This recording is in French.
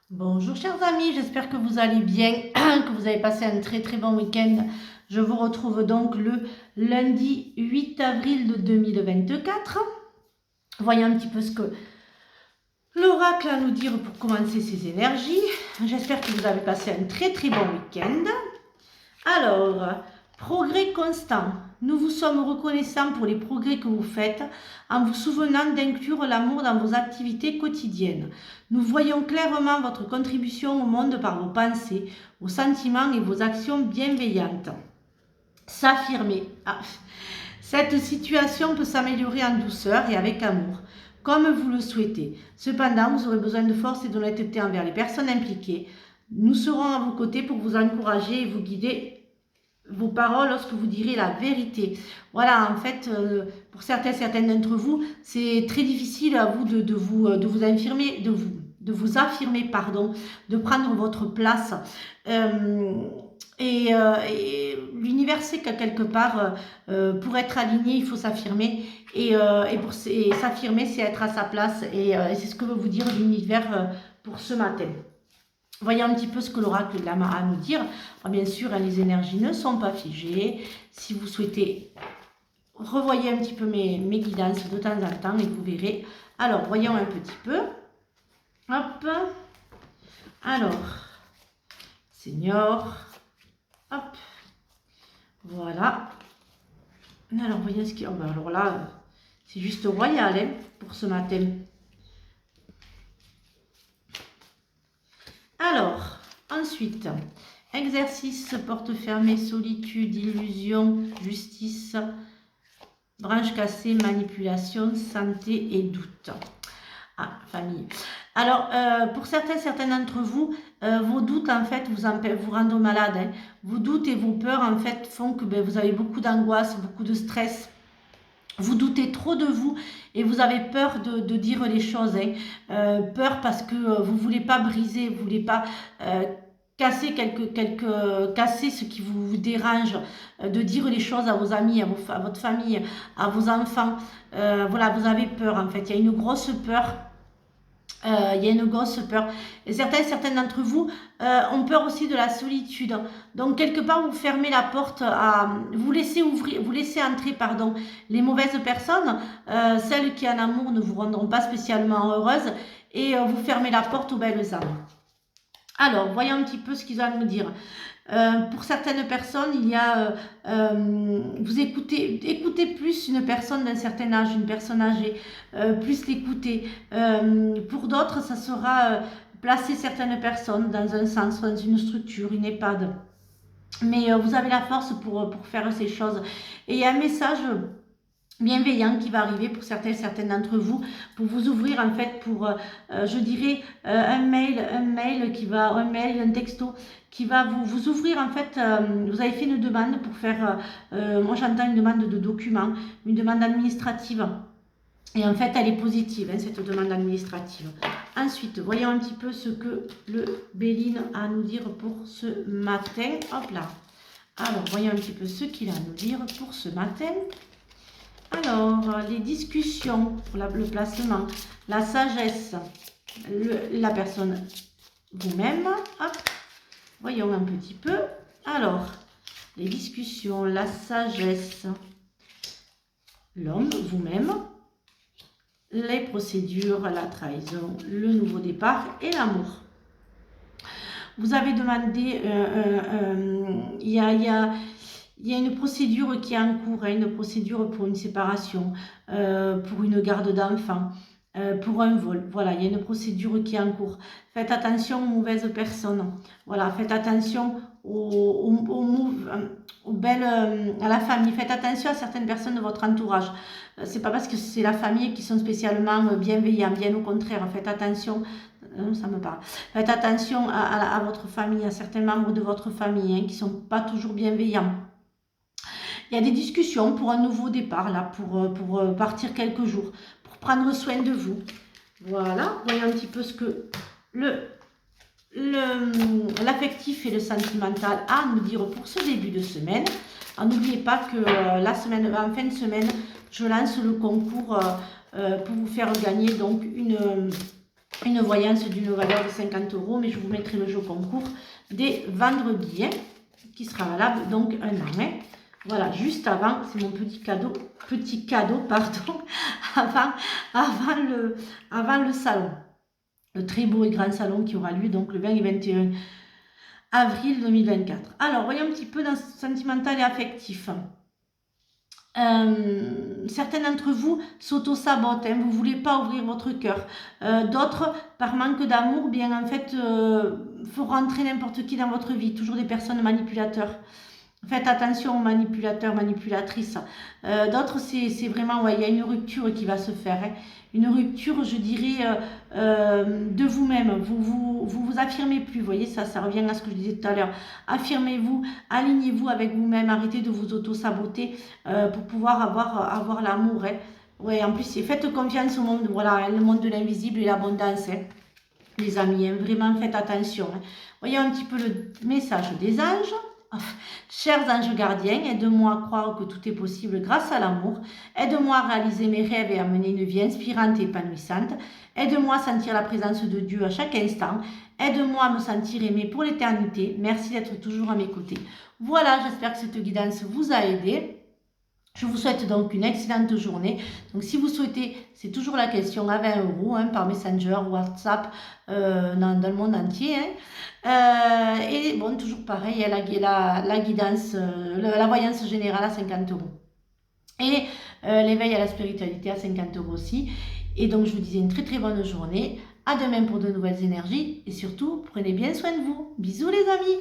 Bonjour chers amis, j'espère que vous allez bien, que vous avez passé un très très bon week-end. Je vous retrouve donc le lundi 8 avril de 2024. Voyons un petit peu ce que l'oracle a à nous dire pour commencer ces énergies. J'espère que vous avez passé un très très bon week-end. Alors, progrès constant. Nous vous sommes reconnaissants pour les progrès que vous faites en vous souvenant d'inclure l'amour dans vos activités quotidiennes. Nous voyons clairement votre contribution au monde par vos pensées, vos sentiments et vos actions bienveillantes. S'affirmer. Cette situation peut s'améliorer en douceur et avec amour, comme vous le souhaitez. Cependant, vous aurez besoin de force et d'honnêteté envers les personnes impliquées. Nous serons à vos côtés pour vous encourager et vous guider vos paroles lorsque vous direz la vérité. Voilà, en fait, pour certaines d'entre vous, c'est très difficile à vous de vous affirmer, de vous affirmer, pardon, de prendre votre place. Et l'univers sait que quelque part, pour être aligné, il faut s'affirmer. Et s'affirmer, c'est être à sa place. Et c'est ce que veut vous dire l'univers pour ce matin. Voyons un petit peu ce que l'oracle Lama a à nous dire. Bien sûr, les énergies ne sont pas figées. Si vous souhaitez, revoyez un petit peu mes guidances de temps en temps et vous verrez. Alors, voyons un petit peu. Hop. Alors, Seigneur. Hop. Voilà. Alors, voyons ce qui... Oh, ben alors là, c'est juste royal hein, pour ce matin. Alors, ensuite, exercice, porte fermée, solitude, illusion, justice, branche cassée, manipulation, santé et doute. Ah, famille. Alors, pour certains d'entre vous, vos doutes, en fait, vous rendent malade. Hein. Vos doutes et vos peurs, en fait, font que vous avez beaucoup d'angoisse, beaucoup de stress. Vous doutez trop de vous et vous avez peur de dire les choses. Hein. Peur parce que vous ne voulez pas briser, vous ne voulez pas casser, casser ce qui vous dérange, de dire les choses à vos amis, à votre famille, à vos enfants. Voilà, vous avez peur en fait. Il y a une grosse peur. Il y a une grosse peur. Et certains d'entre vous ont peur aussi de la solitude. Donc quelque part vous fermez la porte à, vous laissez entrer pardon les mauvaises personnes, celles qui en amour ne vous rendront pas spécialement heureuses, et vous fermez la porte aux belles âmes. Alors voyons un petit peu ce qu'ils ont à nous dire. Pour certaines personnes, il y a, vous écoutez plus une personne d'un certain âge, une personne âgée, plus l'écouter. Pour d'autres, ça sera placer certaines personnes dans un sens, dans une structure, une EHPAD. Mais vous avez la force pour faire ces choses. Et il y a un message bienveillant qui va arriver pour certaines d'entre vous, pour vous ouvrir en fait pour, je dirais, un texto qui va vous ouvrir en fait. Vous avez fait une demande pour faire, moi j'entends une demande de documents, une demande administrative. Et en fait, elle est positive, hein, cette demande administrative. Ensuite, voyons un petit peu ce que le Béline a à nous dire pour ce matin. Hop là. Alors, voyons un petit peu ce qu'il a à nous dire pour ce matin. Alors, les discussions pour le placement, la sagesse, la personne vous-même. Voyons un petit peu. Alors, les discussions, la sagesse, l'homme, vous-même, les procédures, la trahison, le nouveau départ et l'amour. Vous avez demandé, il y a une procédure qui est en cours, hein, une procédure pour une séparation, pour une garde d'enfants, pour un vol. Voilà, il y a une procédure qui est en cours. Faites attention aux mauvaises personnes. Voilà, faites attention à la famille. Faites attention à certaines personnes de votre entourage. C'est pas parce que c'est la famille qui sont spécialement bienveillants, bien au contraire. Faites attention. Ça me parle. Faites attention à votre famille, à certains membres de votre famille hein, qui ne sont pas toujours bienveillants. Il y a des discussions pour un nouveau départ, là, pour partir quelques jours, pour prendre soin de vous. Voilà, voyons un petit peu ce que l'affectif et le sentimental a à nous dire pour ce début de semaine. N'oubliez pas que en fin de semaine, je lance le concours pour vous faire gagner donc une voyance d'une valeur de 50 €, mais je vous mettrai le jeu concours dès vendredi, hein, qui sera valable donc un an. Hein. Voilà, juste avant, c'est mon petit cadeau, pardon, avant le salon. Le très beau et grand salon qui aura lieu donc le 20 et 21 avril 2024. Alors, voyons un petit peu dans ce sentimental et affectif. Certains d'entre vous s'auto-sabotent, hein, vous ne voulez pas ouvrir votre cœur. D'autres, par manque d'amour, bien en fait, faut rentrer n'importe qui dans votre vie. Toujours des personnes manipulateurs. Faites attention aux manipulateurs, manipulatrices. D'autres, c'est vraiment, ouais, il y a une rupture qui va se faire. Hein. Une rupture, je dirais, de vous-même. Vous affirmez plus, vous voyez, ça revient à ce que je disais tout à l'heure. Affirmez-vous, alignez-vous avec vous-même, arrêtez de vous auto-saboter pour pouvoir avoir l'amour. Hein. Ouais, en plus, faites confiance au monde, voilà, le monde de l'invisible et l'abondance. Hein. Les amis, hein, vraiment, faites attention. Hein. Voyons un petit peu le message des anges. Chers anges gardiens, aide-moi à croire que tout est possible grâce à l'amour. Aide-moi à réaliser mes rêves et à mener une vie inspirante et épanouissante. Aide-moi à sentir la présence de Dieu à chaque instant. Aide-moi à me sentir aimée pour l'éternité. Merci d'être toujours à mes côtés. Voilà, j'espère que cette guidance vous a aidé. Je vous souhaite donc une excellente journée. Donc si vous souhaitez, c'est toujours la question à 20 € hein, par Messenger, WhatsApp, dans le monde entier. Hein. Et bon, toujours pareil, la guidance, la voyance générale à 50 €. Et l'éveil à la spiritualité à 50 € aussi. Et donc je vous disais une très très bonne journée. À demain pour de nouvelles énergies. Et surtout, prenez bien soin de vous. Bisous les amis.